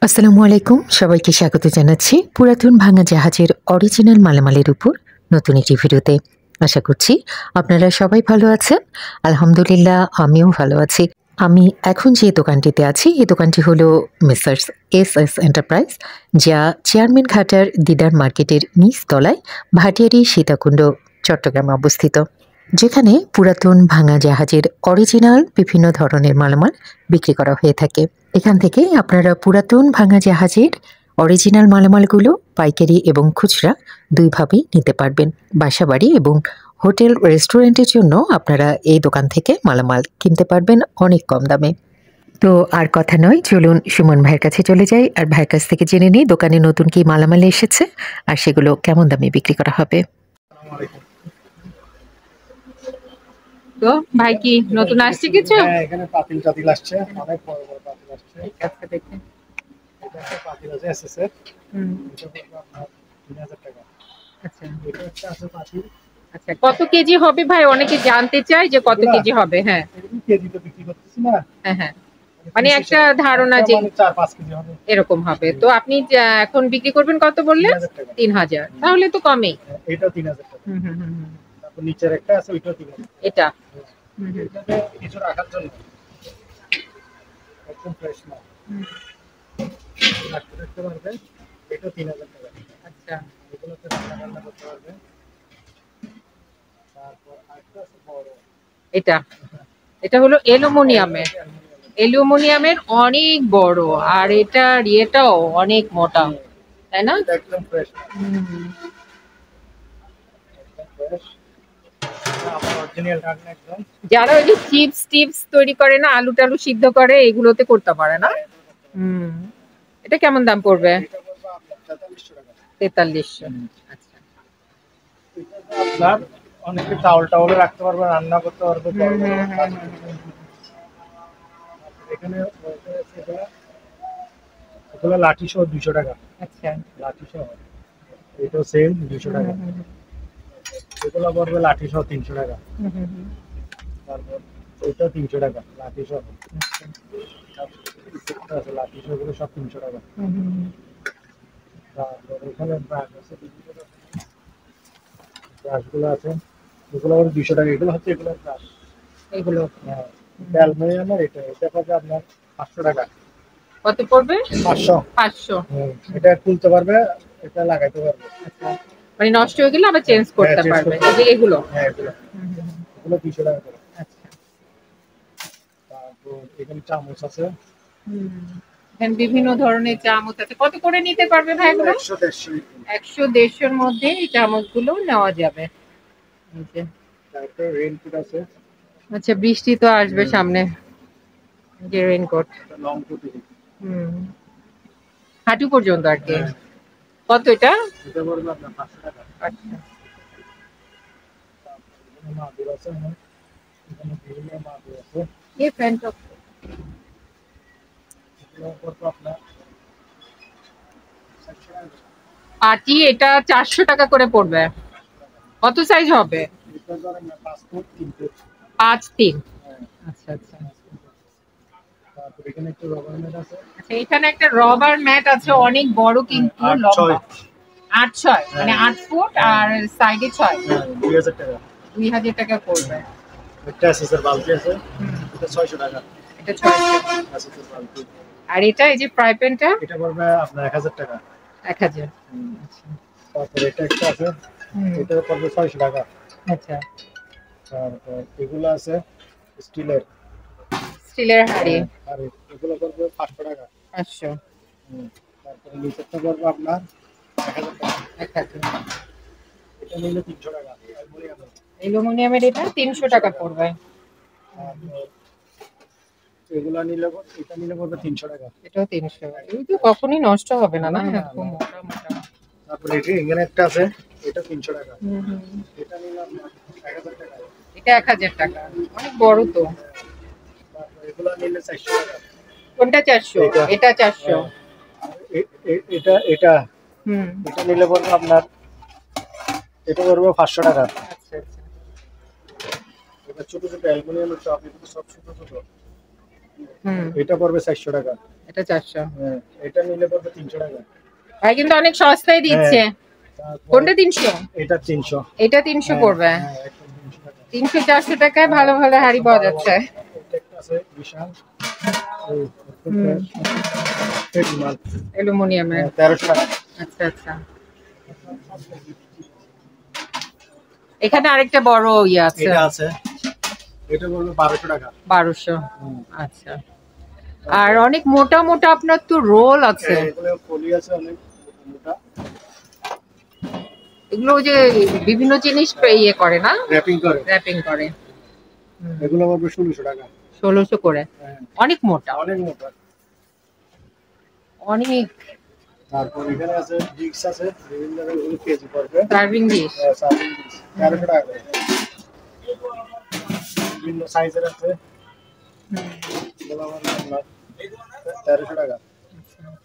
আসসালামু আলাইকুম, সবাইকে স্বাগত জানাচ্ছি পুরাতন ভাঙা জাহাজের অরিজিনাল মালামালের উপর নতুন একটি ভিডিওতে। আশা করছি আপনারা সবাই ভালো আছেন। আলহামদুলিল্লাহ আমিও ভালো আছি। আমি এখন যে দোকানটিতে আছি এই দোকানটি হলো মেসার্স এস এন্টারপ্রাইজ, যা চেয়ারম্যান ঘাটার দিদার মার্কেটের নিচ তলায় ভাটিয়ারি সীতাকুণ্ড চট্টগ্রামে অবস্থিত, যেখানে পুরাতন ভাঙা জাহাজের অরিজিনাল বিভিন্ন ধরনের মালামাল বিক্রি করা হয়ে থাকে। এখান থেকে আপনারা পুরাতন ভাঙা জাহাজের অরিজিনাল মালামালগুলো পাইকারি এবং খুচরা দুইভাবেই নিতে পারবেন। বাসাবাড়ি এবং হোটেল রেস্টুরেন্টের জন্য আপনারা এই দোকান থেকে মালামাল কিনতে পারবেন অনেক কম দামে। তো আর কথা নয়, চলুন সুমন ভাইয়ের কাছে চলে যাই আর ভাইয়ের কাছ থেকে জেনে নিই দোকানে নতুন কি মালামাল এসেছে আর সেগুলো কেমন দামে বিক্রি করা হবে। তো ভাই কি নতুন আসছে কিছু? হ্যাঁ, এখানে পাতিল আসছে, অনেক বড় বড় পাতিল আসছে। আচ্ছা দেখে এটা একটা পাতিল আছে এসএস এর, এটা পড়বে আপনার 3000 টাকা। আচ্ছা এটা একটা আছে পাতিল। আচ্ছা, কত কেজি হবে ভাই? অনেকে জানতে চায় যে কত কেজি হবে। হ্যাঁ এরকম কেজি তো বিক্রি করতেছি না। হ্যাঁ হ্যাঁ, মানে একটা ধারণা যে মানে 4-5 কেজি হবে এরকম হবে। তো আপনি এখন বিক্রি করবেন কত বললেন? 3000 টাকা। 3000, তাহলে তো কমেই। এটা 3000 টাকা। তারপর নিচের একটা আছে, ওইটাও 3000। এটা এটাতে কিছু রাখার জন্য একদম ফ্রেশ মাল রাখতে পারবে। এটা 3000 টাকা। আচ্ছা এগুলোতে রান্না করতে পারবে। তারপর আরেকটা আছে বড়, এটা এটা হলো অ্যালুমিনিয়ামের অনেক বড়, আর এটার ইয়েটাও অনেক মোটা, তাই না? এটা একদম ফ্রেশ ফ্রেশ। আমার অরিজিনাল রান্না একদম। যারা ওই যে চিপস টিপস তৈরি করে না, আলু টালু সিদ্ধ করে, এগুলোতে করতে পারে না। এটা কেমন দাম পড়বে? এটা পড়বে আপনার 4300 টাকা। 4300। আচ্ছা এটা আপনার অনেকে চাউল রাখতে পারবে, রান্না করতে পারবে। এখানে এগুলো লাঠি সহ 200 টাকা। আচ্ছা লাঠি সহ এটাও সেম 200 টাকা। এগুলো পড়বে লাঠি সহ 300 টাকা। তারপর ওইটাও 300 টাকা লাঠি সহ। আছে লাঠি সহ, এগুলো সব 300 টাকা। তারপর এখানে ব্রাশ আছে, ব্রাশগুলো আছে, এগুলো আবার 200 টাকা। এগুলো হচ্ছে এগুলো ব্রাশ, এগুলো হ্যাঁ অ্যালুমিনিয়ামের। এটা পাবে আপনার 500 টাকা। কত পড়বে? 500। 500। এটা খুলতে পারবে, এটা লাগাইতে পারবে। আচ্ছা, মানে নষ্ট হয়ে গেলে আবার চেঞ্জ করতে পারবে। এই যে এগুলো, হ্যাঁ এগুলো 200 টাকা করে। আচ্ছা তারপর এখানে চামচ আছে, এখানে বিভিন্ন ধরনের চামচ আছে। কত করে নিতে পারবে ভাই এগুলো? 100-150-এর মধ্যে এই চামচগুলো নেওয়া যাবে। এই যে তারপর রেইনকোট আছে। আচ্ছা, বৃষ্টি তো আসবে সামনে, যে রেইনকোট লং কোট, হাঁটু পর্যন্ত আর কি। কত এটা? এটা পড়বে আপনার 500 টাকা। আচ্ছা এখানে মাদুর আছে, এখানে বিভিন্ন মাদুর আছে। এই প্যান্টটা এগুলো পড়বে আপনার 400 টাকা। পাটি, এটা 400 টাকা করে পড়বে। কত সাইজ হবে? এটা ধরেন না 5 ফুট 3 ফুট। 5-3। হ্যাঁ। আচ্ছা আচ্ছা তারপর এখানে একটা রবার ম্যাট আছে। আচ্ছা, এখানে একটা রবার ম্যাট আছে, অনেক বড় কিন্তু লম্বা। 8-6 মানে 8 ফুট আর সাইডে 6। 2000 টাকা। 2000 টাকা পড়বে। একটা এসএসের বালতি আছে, এটা 600 টাকা। এটা 600। এসএসের বালতি। আর এটা এই যে ফ্রাই প্যানটা এটা পড়বে আপনার 1000 টাকা। 1000। তারপর এটা একটা আছে, এটা পড়বে 600 টাকা। আচ্ছা, তারপর এগুলো আছে স্টিলের হাঁড়ি, আর এগুলো পড়বে 500 টাকা। 500। তারপরে নিচেরটা পড়বে আপনার 1000 টাকা। 1000। এটা নিলে 300 টাকা অ্যালুমিনিয়ামের। অ্যালুমিনিয়ামের এটা 300 টাকা পড়বে। তারপর এগুলা নিলে এটা নিলে পড়বে 300 টাকা। এটাও 300। এই তো কখনোই নষ্ট হবে না, না? খুব মোটা মোটা। তারপর এখানে একটা আছে, এটা 300 টাকা। এটা নিলাম 1000 টাকা। এটা 1000 টাকা, অনেক বড় তো। তারপর এগুলা নিলে 400 টাকা। কোনটা 400? এটা 400। এটা এটা এটা নিলে পড়বে আপনার, এটা পড়বে 500 টাকা। আচ্ছা আচ্ছা। এটা ছোট ছোট অ্যালুমিনিয়ামের চপ, এগুলো সব ছোট ছোট। এটা পড়বে 400 টাকা। এটা 400। হ্যাঁ, এটা নিলে পড়বে 300 টাকা। ভাই কিন্তু অনেক সস্তায় দিচ্ছে। কোনটা 300? এটা 300। এটা 300 পড়বে। হ্যাঁ, একদম 300 টাকা। 300-400 টাকায় ভালো ভালো হাড়ি পাওয়া যাচ্ছে। এটা একটা আছে বিশাল। অ্যালুমিনিয়ামের। 1300 টাকা। আচ্ছা আচ্ছা। এখানে আরেকটা বড় ইয়ে আছে। এটা আছে। এটা বলবো 1200 টাকা। 1200। আচ্ছা। আর অনেক মোটা মোটা আপনার তো রোল আছে। এগুলো পলি আছে অনেক মোটা। এগুলো যে বিভিন্ন জিনিস ইয়ে করে না, র‍্যাপিং করে। এগুলো পড়বে 1600 টাকা। 1600 করে। অনেক মোটা। অনেক মোটা। অনেক। তারপর এখানে আছে ডিক্স আছে বিভিন্ন ধরনের কেজি পড়বে। Serving dish. সার্ভিং ডিশ 1300 টাকা করে। বিভিন্ন সাইজের আছে। এগুলো আপনার 1300 টাকা।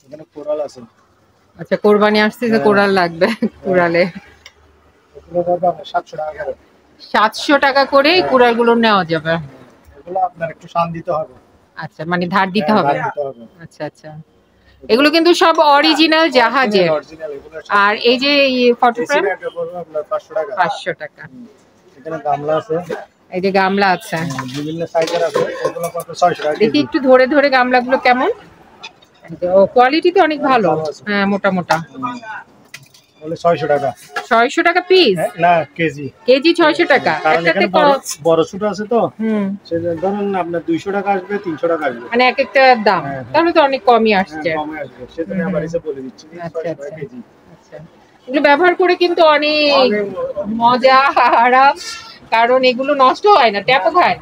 এখানে কোরাল আছে। আচ্ছা, কোরবানি আসছে যে কোরাল লাগবে। কোরালে এগুলো পড়বে আপনার 700 টাকা করে। 700 টাকা করে এই কোরালগুলো নেওয়া যাবে। এগুলো আপনার একটু শান দিতে হবে। আচ্ছা, মানে ধার দিতে হবে। ধার দিতে হবে। আচ্ছা আচ্ছা। এগুলো কিন্তু সব অরিজিনাল জাহাজের। অরিজিনাল এগুলো। আর এই যে ফটো ফ্রেম এটা পড়বে আপনার 500 টাকা। 500 টাকা। এখানে গামলা আছে। এই যে গামলা আছে। বিভিন্ন সাইজের আছে। এগুলো পড়বে 600 টাকা। দেখি একটু ধরে ধরে গামলাগুলো কেমন। ও কোয়ালিটি তো অনেক ভালো। হ্যাঁ, মোটা মোটা। বলে 600 টাকা। 600 টাকা পিস? না, কেজি। কেজি 600 টাকা। কারণ এখানে বড় ছোট আছে তো। সেজন্য ধরুন আপনার 200 টাকা আসবে, 300 টাকা আসবে। মানে এক একটা দাম। তাহলে তো অনেক কমই আসছে। কমে আসবে। সেজন্য আবার এসে বলে দিচ্ছি 600 টাকা কেজি। আচ্ছা। এগুলো ব্যবহার করে কিন্তু অনেক মজা, আরাম, কারণ এগুলো নষ্ট হয় না, ট্যাপও খায়।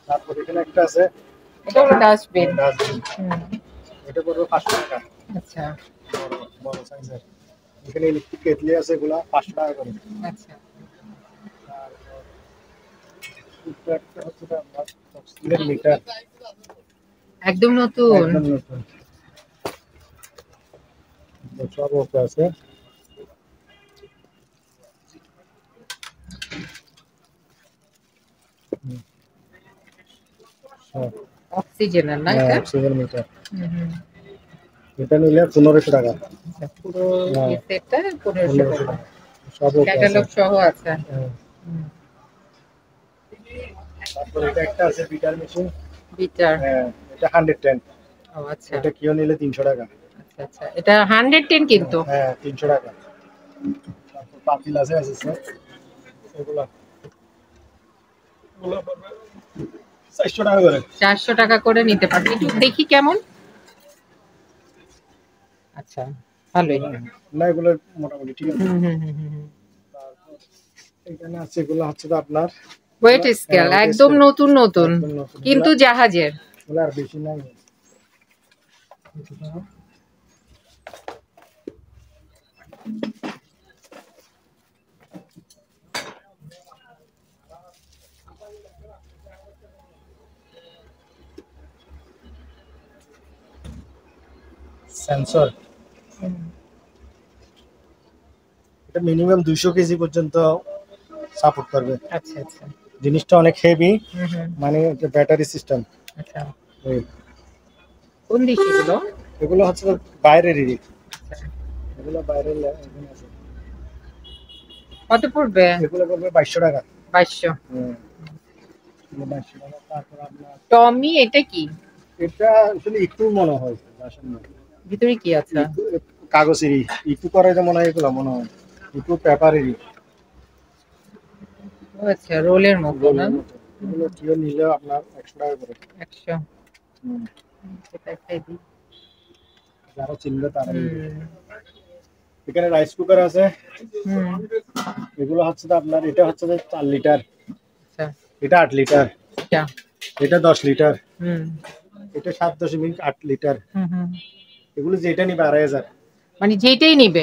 তারপর এখানে একটা আছে। এটা হলো ডাস্টবিন। এটা পড়বে 500 টাকা। আচ্ছা। বড় সাইজের। এখানে ইলেকট্রিক কেটলি আছে, এগুলা 500 টাকা করে। আচ্ছা। একটা হচ্ছে আপনার স্টিলের মিটার। একদম নতুন। একদম নতুন। সব ওকে আছে। অক্সিজেনের না এটা? Oxygen meter. এটা নিলে 1500 টাকা। পুরো এই সেটটা 1500 টাকা। সব ওকে আছে। ক্যাটালগ সহ আছে। তারপর এটা একটা আছে বিটার মেশিন। বিটার। হ্যাঁ, এটা 110। ও আচ্ছা। এটা কিও নিলে 300 টাকা। আচ্ছা আচ্ছা। এটা 110 কিন্তু। হ্যাঁ, 300 টাকা। তারপর পাতিল আছে স্যার। এগুলো 400 টাকা করে। 400 টাকা করে নিতে পারবে। একটু দেখি কেমন। আচ্ছা, ভালোই। না, এগুলো মোটামুটি ঠিক আছে। তারপর এখানে আছে, এগুলো হচ্ছে আপনার ওয়েট স্কেল, একদম নতুন নতুন, কিন্তু জাহাজের। এগুলো আর বেশি নাই। সেন্সর। এটা মিনিমাম 200 কেজি পর্যন্ত সাপোর্ট করবে। আচ্ছা আচ্ছা। জিনিসটা অনেক হেভি, মানে ব্যাটারি সিস্টেম। আচ্ছা। কোন দিক এগুলো? এগুলো হচ্ছে বাইরেরই। এগুলো বাইরের এখানে আছে। কত পড়বে? এগুলো পড়বে 2200 টাকা। 2200। 2200 টাকা। তারপর আপনার টমি, এটা কি? এটা আসলে একটু মনে হয় আসলে ভিতরে কি আছে? কাগজেরই একটু করে যে মনে হয়, এগুলো মনে হয় একটু পেপারেরই। আচ্ছা, রোলের মতো না? এগুলো কিও নিলে আপনার 100 টাকা করে। 100। সেটা একটাই দিই। যারা চিনবে তারা। এখানে রাইস কুকার আছে। এগুলো হচ্ছে আপনার, এটা হচ্ছে 4 লিটার। আচ্ছা। এটা 8 লিটার। এটা 10 লিটার। এটা 7.8 লিটার। এগুলো যেটা নিবে 2500। মানে যেটাই নিবে,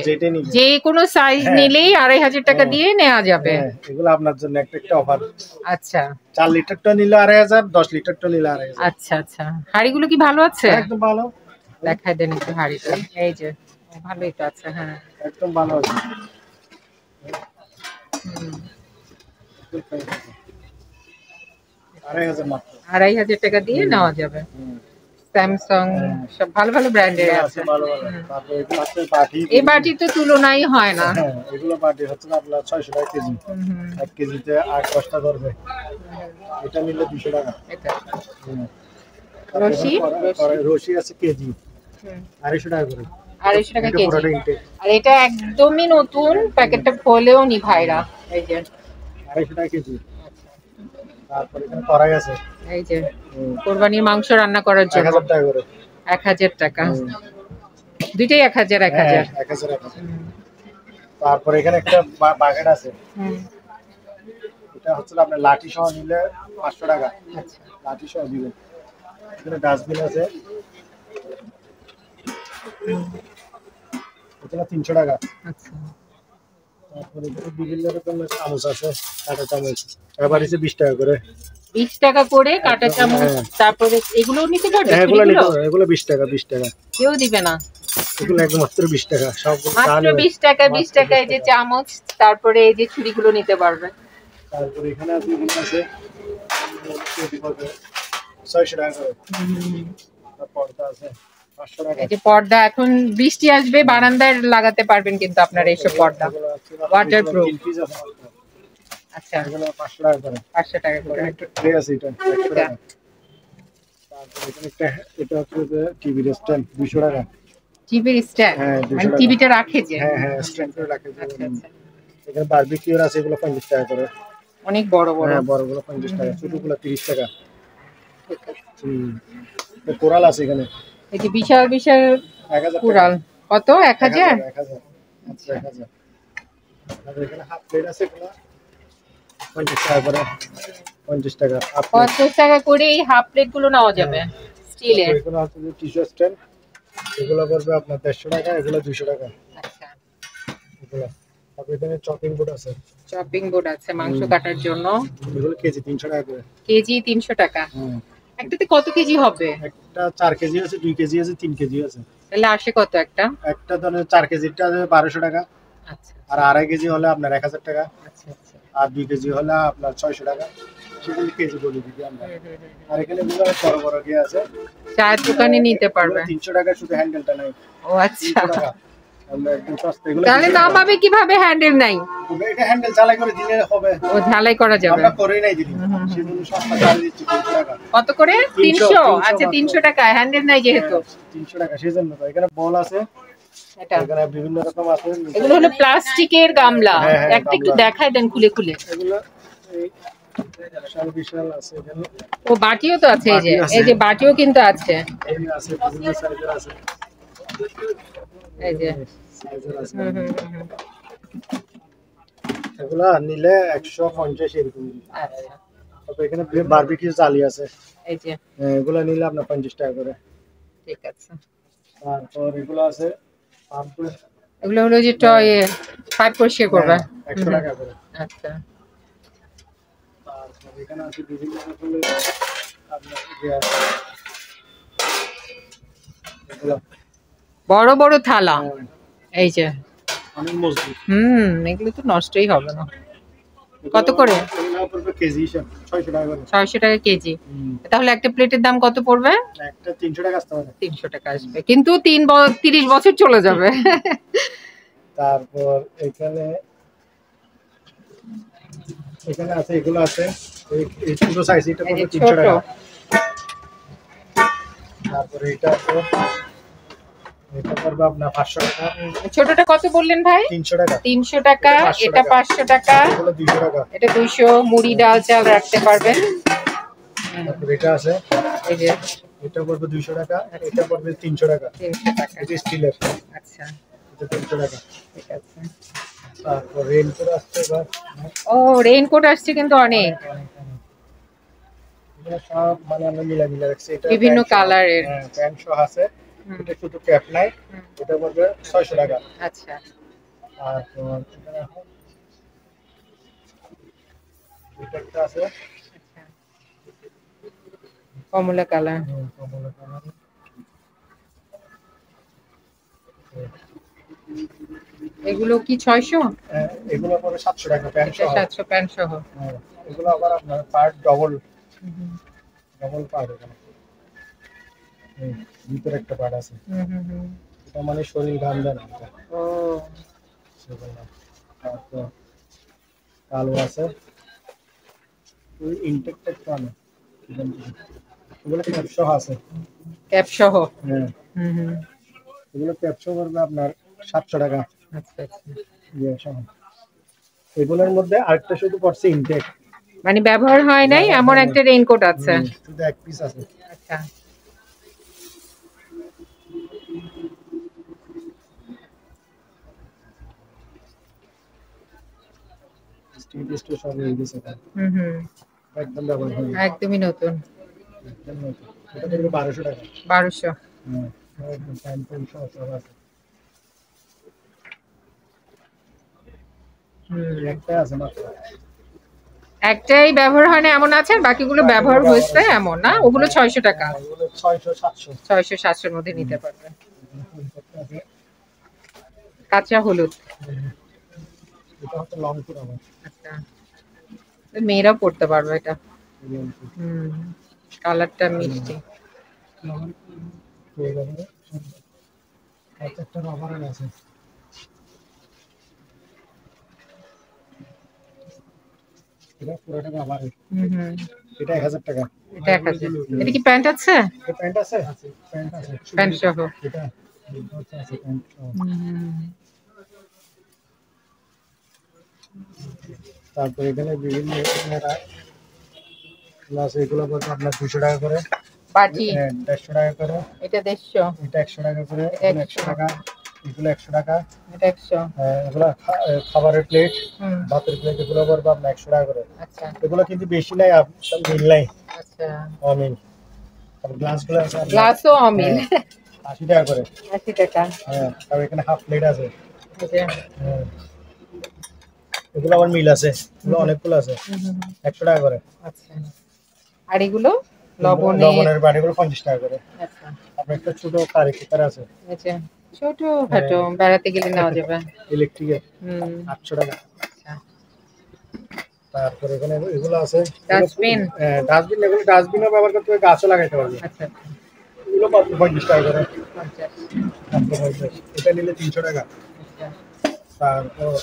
যে কোনো সাইজ নিলেই 2500 টাকা দিয়ে নেওয়া যাবে। এগুলো আপনার জন্য একটা অফার। আচ্ছা। 4 লিটারটা নিলে 2500, 10 লিটারটা নিলে 2500। আচ্ছা আচ্ছা। হাড়িগুলো কি ভালো আছে? একদম ভালো। দেখাই দেন একটু হাড়িটা। এই যে ভালোই তো আছে। হ্যাঁ, একদম ভালো আছে। 2500 মাত্র। 2500 টাকা দিয়ে নেওয়া যাবে। স্যামসাং সব ভালো ভালো ব্র্যান্ডের আছে। ভালো ভালো। তারপর এগুলো হচ্ছে বাটি। এই বাটি তো তুলনাই হয় না। হ্যাঁ, এগুলো বাটি হচ্ছে আপনার 600 টাকা কেজি। 1 কেজিতে 8-10টা ধরবে। এটা নিলে 200 টাকা। এটা হুম। রশি রশি আছে কেজি 250 টাকা করে। 250 টাকা এটা কেজি। পুরোটা ইনটেক। আর এটা একদমই নতুন, প্যাকেটটা খোলেও নি ভাইরা। এই যে 250 টাকা কেজি। তারপর এখানে কড়াই আছে। এই যে কোরবানির মাংস রান্না করার জন্য 1000 টাকা করে। 1000 টাকা। দুইটাই 1000 1000। 1000 টাকা। তারপর এখানে একটা বাকেট আছে। এটা হচ্ছে আপনার লাঠি সহ নিলে 500 টাকা। আচ্ছা, লাঠি সহ দিবেন। এখানে ডাস্টবিন আছে। এটা 300 টাকা। আচ্ছা। তারপরে এখানে বিভিন্ন রকমের চামচ আছে, কাঁটা চামচ। এবার এসে 20 টাকা করে। 20 টাকা করে কাঁটা চামচ। তারপরে এগুলো নিতে পারবে? এগুলো 20 টাকা 20 টাকা। কেউ দিবে না? এগুলো একমাত্র 20 টাকা। সবগুলো মাত্র 20 টাকা। 20 টাকা এই যে চামচ, তারপরে এই যে ছুরিগুলো নিতে পারবে। তারপরে এখানে বিভিন্ন আছে 600 টাকা করে। পর্দা আছে 500 টাকা। এই যে পর্দা, এখন বৃষ্টি আসবে, বারান্দায় লাগাতে পারবেন কিন্তু আপনারা এইসব পর্দা, ওয়াটারপ্রুফ। আচ্ছা, এগুলো 500 টাকা করে। 500 টাকা করে। এখানে একটা ট্রে আছে, এটা 100 টাকা। তারপরে এখানে একটা, এটা হচ্ছে টিভির স্ট্যান্ড 200 টাকা। টিভির স্ট্যান্ড? হ্যাঁ, 200 মানে টাকা। টিভিটা রাখে যে? হ্যাঁ, স্ট্যান্ড করে রাখে যে। আচ্ছা আচ্ছা। এখানে বারবিকিউর আছে, এগুলো 50 টাকা করে। অনেক বড় বড়। হ্যাঁ, বড়গুলো 50 টাকা, ছোটগুলো 30 টাকা। কোরাল আছে এখানে। এই যে বিশাল বিশাল 1000 কোরাল। কত? 1000? 1000। আচ্ছা, 1000। আর এখানে হাফ প্লেট আছে, এগুলো 50 টাকা করে। 50 টাকা হাফ প্লেট। 50 টাকা করে এই হাফ প্লেট গুলো নেওয়া যাবে স্টিলের? এগুলো হচ্ছে টিস্যু স্ট্যান্ড, এগুলো পড়বে আপনার 150 টাকা, এগুলো 200 টাকা। আচ্ছা। এগুলো তারপর এখানে চপিং বোর্ড আছে। চপিং বোর্ড আছে মাংস কাটার জন্য। এগুলো কেজি 300 টাকা করে। কেজি 300 টাকা। একটাতে কত কেজি হবে? একটা 4 কেজি আছে, 2 কেজি আছে, 3 কেজি আছে। তাহলে আসে কত একটা? একটা ধরেন 4 কেজিটা 1200 টাকা। আচ্ছা। আর 2.5 কেজি হলে আপনার 1000 টাকা। আচ্ছা আচ্ছা। আর 2 কেজি হলে আপনার 600 টাকা। সেগুলো কেজি বলে দিই আমরা। আর এখানে এগুলো বড় বড় গিয়ে আছে, চায়ের দোকানে নিতে পারবে। 300 টাকা, শুধু হ্যান্ডেলটা নাই। ও আচ্ছা, 300 টাকা। আমরা একদম সস্তা। এগুলো তাহলে নামাবে কিভাবে? হ্যান্ডেল নাই? এটা হ্যান্ডেল ঝালাই করে দিলে হবে। ও ঝালাই করা যাবে? আমরা করেই নাই দিদি। সেজন্য সস্তা চাল দিচ্ছি 300 টাকা। কত করে? 300? 300 আচ্ছা, 300 টাকা। হ্যান্ডেল নাই যেহেতু। 300 টাকা, সেজন্য তো। এখানে বল আছে, এটা এখানে বিভিন্ন রকম আছে। এগুলো হলো প্লাস্টিকের গামলা। হ্যাঁ, হ্যাঁ, একটা একটু গামলা। দেখাই দেন খুলে খুলে। এগুলো এই বিশাল বিশাল আছে এখানে। ও বাটিও তো আছে, এই যে বাটি আছে। এই যে বাটিও কিন্তু আছে। এই আছে, বিভিন্ন সাইজের আছে। এই যে সাইজের আছে। হুম। এগুলা নিলে 150 এরকম। আচ্ছা, তারপর এখানে বারবিকিউ জালি আছে। এই যে এগুলা নিলে আপনার 50 টাকা করে। ঠিক আছে। তারপর এগুলো আছে পাম্প, এগুলো হলো যে টয় পাইপ পরিষ্কার করবে। 100 টাকা করে। আচ্ছা। তারপর এখানে আছে বিভিন্ন রকমের আপনার যে আছে এগুলো বড় বড় থালা, এই যে অনেক মজবুত। এগুলো তো নষ্টই হবে না। কত করে? এগুলো পড়বে কেজি হিসাব 600 টাকা করে। 600 টাকা কেজি। তাহলে একটা প্লেটের দাম কত পড়বে? একটা 300 টাকা আসতে পারে। 300 টাকা আসবে, কিন্তু 30 বছর চলে যাবে। তারপর এখানে আছে, এগুলো আছে এই ছোট সাইজ, এটা এই যে পড়বে 300 ছোট। টাকা। তারপরে এটা আছে, এটা পড়বে আপনার 500 টাকা। ছোটটা কত বললেন ভাই? 300 টাকা। 300 টাকা। এটা 500 টাকা। এগুলো 200 টাকা। এটা 200। মুড়ি ডাল চাল রাখতে পারবেন। তারপর এটা আছে, এই যে এটা পড়বে 200 টাকা, এটা পড়বে 300 টাকা। 300 টাকা। এটা স্টিলের, আচ্ছা, এটা 300 টাকা। ঠিক আছে। তারপর রেইনকোট আসছে এবার। ও রেইনকোট আসছে কিন্তু অনেক এগুলো সব মানে আমরা মিলা রাখছি। এটা বিভিন্ন প্যান্ট সহ। কালারের। হ্যাঁ, প্যান্ট সহ আছে। এটা শুধু ক্যাপ নাই, এটা পড়বে 600 টাকা। আচ্ছা, তারপর এখানে আছে, এটা একটা আছে কমলা কালার। কমলা কালার। এগুলো কি 600? এগুলো পড়বে 700 টাকা প্যান্ট সহ। 700 প্যান্ট সহ। হ্যাঁ, এগুলো আবার আপনার পার্ট ডবল ডবল পার্ট এখানে ভিতরে একটা পার্ট আছে এটা মানে শরীর ঘাম দেয় না এটা। ও সেজন্য। তারপর কালো আছে ওই ইনটেকটা একটু আনো এগুলো ক্যাপসহ আছে ক্যাপ সহ। হ্যাঁ হুম। এগুলো ক্যাপসহ করবে আপনার 700 টাকা আচ্ছা আচ্ছা। ইয়ে সহ। এগুলোর মধ্যে আরেকটা শুধু পড়ছে ইনটেক মানে ব্যবহার হয় নাই এমন একটা রেইনকোট আছে। শুধু এক পিস আছে। আচ্ছা। স্টিল স্টোর সব হয়ে গেছে হুম। একদম ব্যবহার হয় না। একদমই নতুন। একদম নতুন। এটা পড়বে 1200 টাকা 1200। হ্যাঁ একদম প্যান্ট সহ সব আছে। একটা আছে মাত্র একটাই ব্যবহার হয় না এমন আছে আর বাকিগুলো ব্যবহার হয়েছে এমন না, ওগুলো 600 টাকা। এগুলো 600 700 600 700 এর মধ্যে নিতে পারবে। কাঁচা হলুদ। এটা হচ্ছে লং টুর আমার আচ্ছা, মেয়েরাও পড়তে পারবে এটা। কালারটা মিষ্টি। একটা রবারের আছে এটা পুরোটা রবারের এটা 1000 টাকা এটা 1000। এটা কি প্যান্ট আছে? এটা প্যান্ট আছে প্যান্ট আছে প্যান্ট সহ। এটা আছে প্যান্ট সহ। তারপর এখানে বিভিন্ন ক্লাস এগুলো পড়বে আপনার 200 টাকা করে বাটি 150 টাকা করে এটা 150। এটা 100 টাকা করে এটা 100 টাকা এগুলো 100 টাকা এটা 100। এগুলো খাবারের প্লেট ভাতের প্লেট এগুলো পড়বে আপনার 100 টাকা করে। আচ্ছা এগুলো কিন্তু বেশি নাই সব মিল নাই আচ্ছা। অমিল আর গ্লাসগুলো আছে গ্লাসও অমিল 80 টাকা করে 80 টাকা। হ্যাঁ আর এখানে হাফ প্লেট আছে এই যে হ্যাঁ এগুলো আবার মিল আছে এগুলো অনেকগুলো আছে 100 টাকা করে। আচ্ছা, আর এগুলো লবণে লবণের বাটিগুলো 50 টাকা করে। আচ্ছা আপনার একটা ছোট কারি কুকার আছে আচ্ছা, ছোট খাটো বেড়াতে গেলে নেওয়া যাবে। ইলেকট্রিকের 800 টাকা। তারপর এখানে এগুলো আছে ডাস্টবিন। ডাস্টবিন এগুলো ডাস্টবিনও ব্যবহার করতে হবে গাছও লাগাইতে পারবে। আচ্ছা এগুলো মাত্র 50 টাকা করে 50। মাত্র 50 এটা নিলে 300 টাকা। আচ্ছা তারপর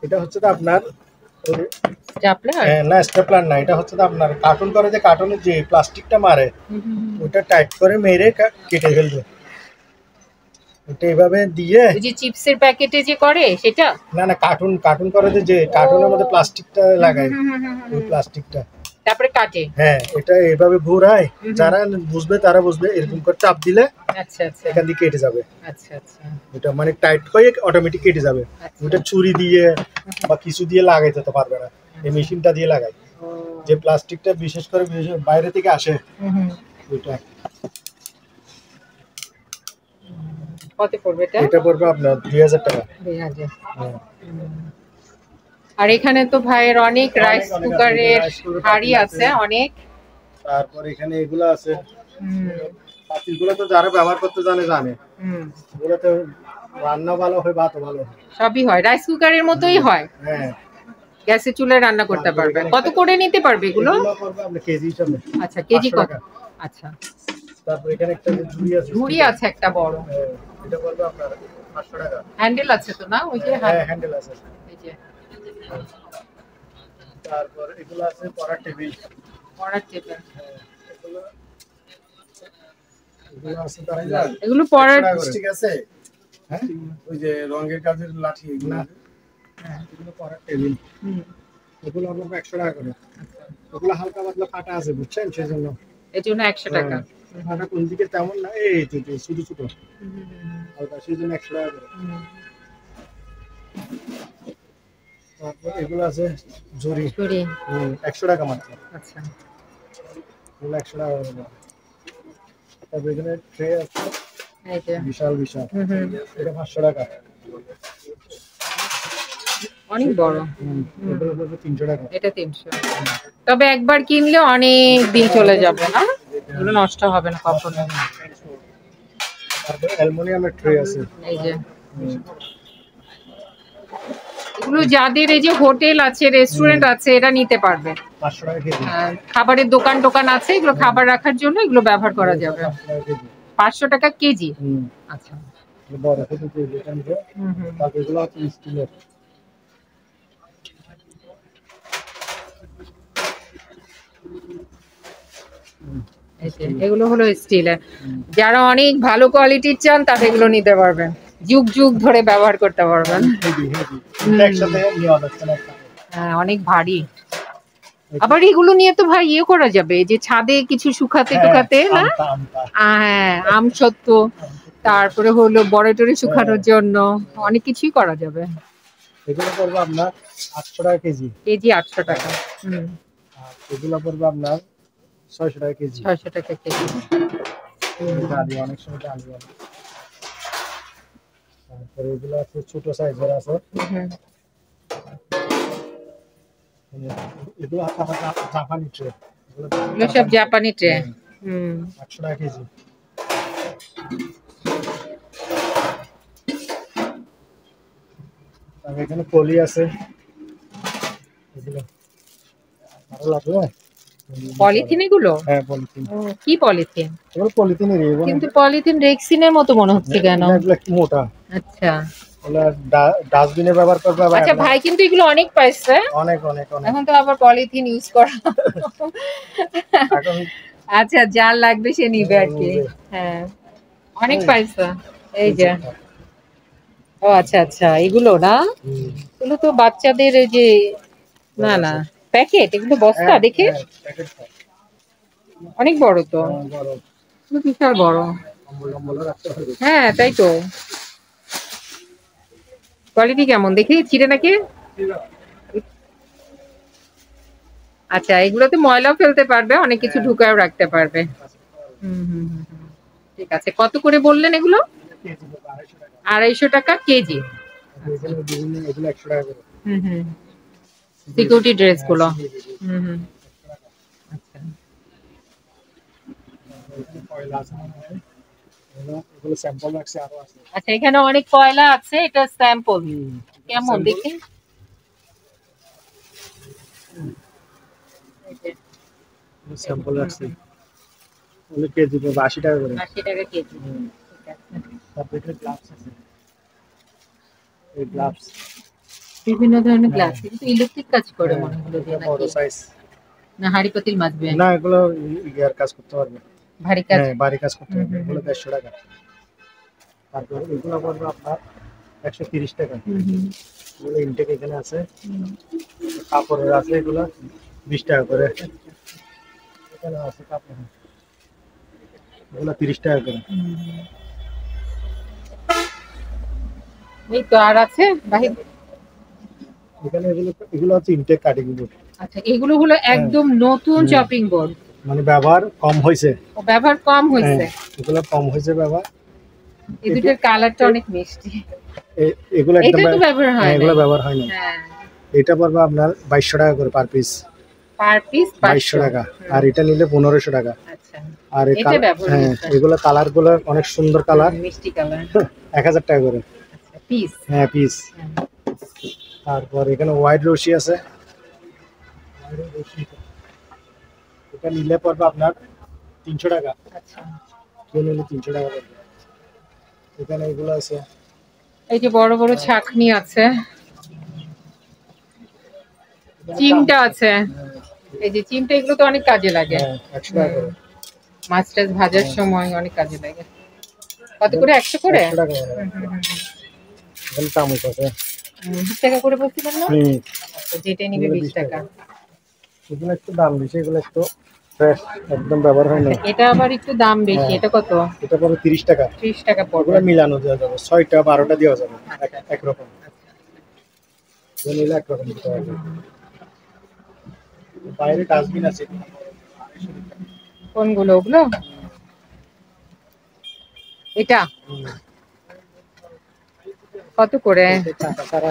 এটা হচ্ছে তো আপনার স্ট্যাপলার। না স্টেপলার না এটা হচ্ছে তো আপনার কার্টুন করে যে কার্টুনের যে প্লাস্টিকটা মারে ওটা টাইট করে মেরে কেটে ফেলবে ওটা এইভাবে দিয়ে ওই যে চিপসের প্যাকেটে যে করে সেটা না না কার্টুন করে যে কার্টুনের মধ্যে প্লাস্টিকটা লাগায় ওই প্লাস্টিকটা তারপরে কাটে। হ্যাঁ এটা এইভাবে ঘোরায় যারা বুঝবে তারা বুঝবে এরকম করে চাপ দিলে আচ্ছা আচ্ছা এখান দিয়ে কেটে যাবে। আচ্ছা আচ্ছা ওটা মানে টাইট হয়ে অটোমেটিক কেটে যাবে। আচ্ছা। ওটা ছুরি দিয়ে বা কিছু দিয়ে লাগাইতে তো পারবে না এই মেশিনটা দিয়ে লাগাই যে প্লাস্টিকটা বিশেষ করে বাইরে থেকে আসে ওইটা। কত পড়বে এটা? এটা পড়বে আপনার 2000 টাকা। 2000। হ্যাঁ। আর এখানে তো ভাইয়ের অনেক রাইস কুকারের হাড়ি আছে অনেক। তারপর এখানে এগুলো আছে পাতিলগুলো তো যারা ব্যবহার করতে জানে এগুলো তো রান্না ভালো হয় ভাতও ভালো হয় সবই হয় রাইস কুকারের মতোই হয়। হ্যাঁ গ্যাসে চুলায় রান্না করতে পারবেন। কত করে নিতে পারবে এগুলো? এগুলো পড়বে আপনার কেজি হিসাবে। আচ্ছা কেজি 500 কত? টাকা। আচ্ছা তারপর এখানে একটা ঝুড়ি আছে ঝুড়ি আছে একটা বড়, হ্যাঁ, এটা পড়বে আপনার 500 টাকা। হ্যান্ডেল আছে তো না ওই যে হ্যাঁ হ্যান্ডেল আছে। এই যে তারপর এগুলো আছে পড়ার টেবিল পড়ার টেবিল। এগুলো আছে তার এগুলো পড়ার ঠিক আছে। হ্যাঁ ওই যে রঙের কাজের লাঠি এগুলো এগুলো পড়ার টেবিল এগুলো আমরা 100 টাকা করে। ওগুলো হালকা পাতলা ফাটা আছে বুঝছেন সেজন্য এর জন্য 100 টাকা। ফাটা কোন দিকে তেমন না এই তো ছোট ছোট হালকা সেজন্য 100 টাকা করে। তারপর এগুলো আছে ঝুড়ি 100 টাকা মাত্র। আচ্ছা এগুলো 100 টাকা করে। তারপর এখানে ট্রে আছে এই যে বিশাল এটা 500 টাকা। অনেক বড়। এগুলো পড়বে 300 টাকা। এটা 300। তবে একবার কিনলে অনেক দিন চলে যাবে না, এগুলো নষ্ট হবে না কখনো। তারপর অ্যালুমিনিয়ামের ট্রে আছে এই যে এগুলো যাদের এই যে হোটেল আছে, রেস্টুরেন্ট আছে, এরা নিতে পারবে। 500 টাকা কেজি। খাবারের দোকান টোকান আছে, এগুলো খাবার রাখার জন্য এগুলো ব্যবহার করা যাবে। 500 টাকা কেজি। আচ্ছা, বড় কেজি যেটা নিবে। তারপর এগুলো আছে স্টিলের। এগুলো হলো স্টিলের। যারা অনেক ভালো কোয়ালিটির চান তারা এগুলো নিতে পারবেন, যুগ যুগ ধরে ব্যবহার করতে পারবেন। একসাথে নেওয়া যাচ্ছে না। হ্যাঁ, অনেক ভারী। আবার এগুলো নিয়ে তো ভাই ইয়ে করা যাবে, যে ছাদে কিছু শুকাতে টুকাতে না। হ্যাঁ, আমসত্ত্ব, তারপরে হলো বড় শুকানোর জন্য অনেক কিছুই করা যাবে। এগুলো পড়বে আপনার 800 টাকা কেজি। কেজি 800 টাকা। আর এগুলো পড়বে আপনার 600 টাকা কেজি। 600 টাকা কেজি। ডালি অনেক সময় ডালি আছে। তারপরে এগুলো আছে ছোট সাইজের আছে। এগুলো আপনার জাপানি ট্রে। এগুলো সব জাপানি ট্রে। 800 টাকা কেজি। আর এখানে পলি আছে। এগুলো ভালো লাগবে। পলিথিন এগুলো? হ্যাঁ, পলিথিন। কি পলিথিন? এগুলো পলিথিনের কিন্তু পলিথিন রেক্সিনের মতো মনে হচ্ছে কেন? এগুলো একটু মোটা। আচ্ছা, ওগুলো ডাস্টবিনে ব্যবহার করবে। আচ্ছা ভাই, কিন্তু এগুলো অনেক পাইছে। অনেক অনেক অনেক। এখন তো আবার পলিথিন ইউজ করা। এখন আচ্ছা, যার লাগবে সে নিবে আর কি। হ্যাঁ, অনেক পাইছে। এই যে, ও আচ্ছা আচ্ছা, এগুলো না, এগুলো তো বাচ্চাদের এই যে, না না প্যাকেট, এগুলো বস্তা দেখে অনেক বড় তো, বিশাল বড়। হ্যাঁ, তাই তো। কোয়ালিটি কেমন দেখি, ছিঁড়ে নাকি? আচ্ছা, এগুলোতে ময়লাও ফেলতে পারবে, অনেক কিছু ঢুকায়ও রাখতে পারবে। ঠিক আছে, কত করে বললেন এগুলো? 250 টাকা কেজি। সিকিউরিটি ড্রেস গুলো। আচ্ছা, এখানে অনেক কয়লা আছে, এটা স্যাম্পল। কেমন দেখি? স্যাম্পল আছে। ওগুলো কেজি পড়বে 80 টাকা করে। 80 টাকা কেজি। ঠিক আছে। তারপরে গ্লাভস আছে। এই গ্লাভস বিভিন্ন ধরনের গ্লাস, কিন্তু ইলেকট্রিক কাজ করে মনে হলো যে, বড় নাকি সাইজ না হাড়ি পাতিল মাজবে? না, এগুলো ইয়ার কাজ করতে পারবে, ভারী কাজ। হ্যাঁ, ভারী কাজ করতে পারবে। এগুলো 150 টাকা। তারপর এগুলো পড়বে আপনার 130 টাকা। এগুলো ইনটেক এখানে আছে, কাপড়ের আছে, এগুলো 20 টাকা করে। এখানে আছে কাপড়, এগুলো 30 টাকা করে। এই তো আর আছে বাহির। এখানে এগুলো হচ্ছে ইনটেক কাটিং বোর্ড। আচ্ছা, এগুলো হলো একদম নতুন চপিং বোর্ড, মানে ব্যবহার কম হয়েছে। ও ব্যবহার কম হয়েছে। এগুলো কম হয়েছে ব্যবহার। এই দুটোর কালারটা অনেক মিষ্টি। এগুলো একদম এটা তো ব্যবহার হয় না। এগুলো ব্যবহার হয় না। হ্যাঁ, এটা পড়বে আপনার 2200 টাকা করে পার পিস। পার পিস 2200 টাকা। আর এটা নিলে 1500 টাকা। আচ্ছা, আর এটা ব্যবহার হয়েছে। এগুলো কালার গুলো অনেক সুন্দর কালার, মিষ্টি কালার। 1000 টাকা করে। আচ্ছা, পিস। হ্যাঁ, পিস। তারপর এখানে ওয়াইড রশি আছে। এটা নিলে পড়বে আপনার 300 টাকা। আচ্ছা, কেউ নিলে 300 টাকা পড়বে। এখানে এগুলো আছে। এই যে বড় বড় ছাকনি আছে, চিমটা আছে। এই যে চিমটা, এগুলো তো অনেক কাজে লাগে। 100 টাকা করে। মাছ টাছ ভাজার সময় অনেক কাজে লাগে। কত করে? 100 করে? 100 টাকা করে। এখানে চামচ আছে। 20 টাকা করে বলছিলেন না? আচ্ছা, যেটা নিবে 20 টাকা। এগুলো একটু দাম বেশি, এগুলো একটু ফ্রেশ, একদম ব্যবহার হয় না। এটা আবার একটু দাম বেশি। এটা কত? এটা পড়বে 30 টাকা। 30 টাকা পড়বে। এগুলো মিলানো দেওয়া যাবে, 6টা 12টা দেওয়া যাবে একরকম। নিলে একরকম দিতে হবে। বাইরে ডাস্টবিন আছে। কোনগুলো ওগুলো? এটা কত করে? চাকা ছাড়া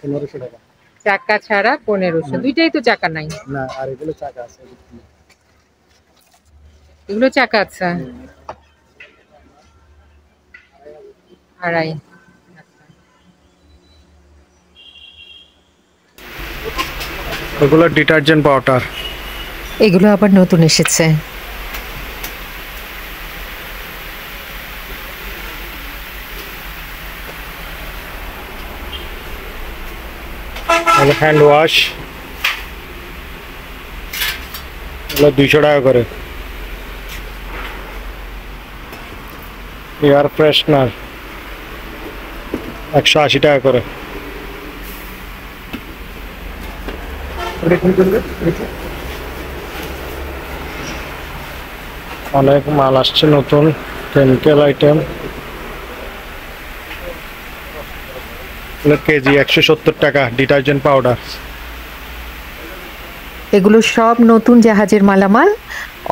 1500 টাকা। চাকা ছাড়া 1500। দুইটাই তো চাকা নাই না, আর এগুলো চাকা আছে। এগুলো চাকা আছে। আড়াই। এগুলো ডিটারজেন্ট পাউডার। এগুলো আবার নতুন এসেছে। হ্যান্ড ওয়াশ, এগুলো 200 টাকা করে। এয়ার ফ্রেশনার 180 টাকা করে। অনেক মাল আসছে নতুন, কেমিক্যাল আইটেম। কেজি 170 টাকা ডিটারজেন্ট পাউডার। এগুলো সব নতুন জাহাজের মালামাল,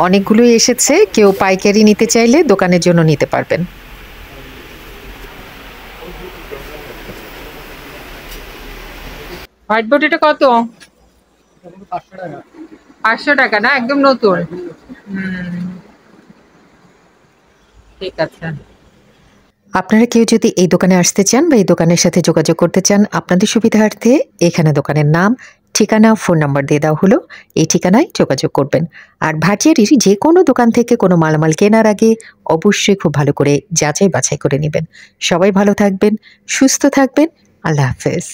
অনেকগুলোই এসেছে। কেউ পাইকারি নিতে চাইলে দোকানের জন্য নিতে পারবেন। হোয়াইট বোর্ড এটা কত? 500 টাকা না, একদম নতুন। ঠিক আছে। আপনারা কেউ যদি এই দোকানে আসতে চান বা এই দোকানের সাথে যোগাযোগ করতে চান, আপনাদের সুবিধার্থে এখানে দোকানের নাম, ঠিকানা, ফোন নাম্বার দিয়ে দেওয়া হলো। এই ঠিকানায় যোগাযোগ করবেন। আর ভাটিয়ারির যে কোনো দোকান থেকে কোনো মালামাল কেনার আগে অবশ্যই খুব ভালো করে যাচাই বাছাই করে নেবেন। সবাই ভালো থাকবেন, সুস্থ থাকবেন। আল্লাহ হাফেজ।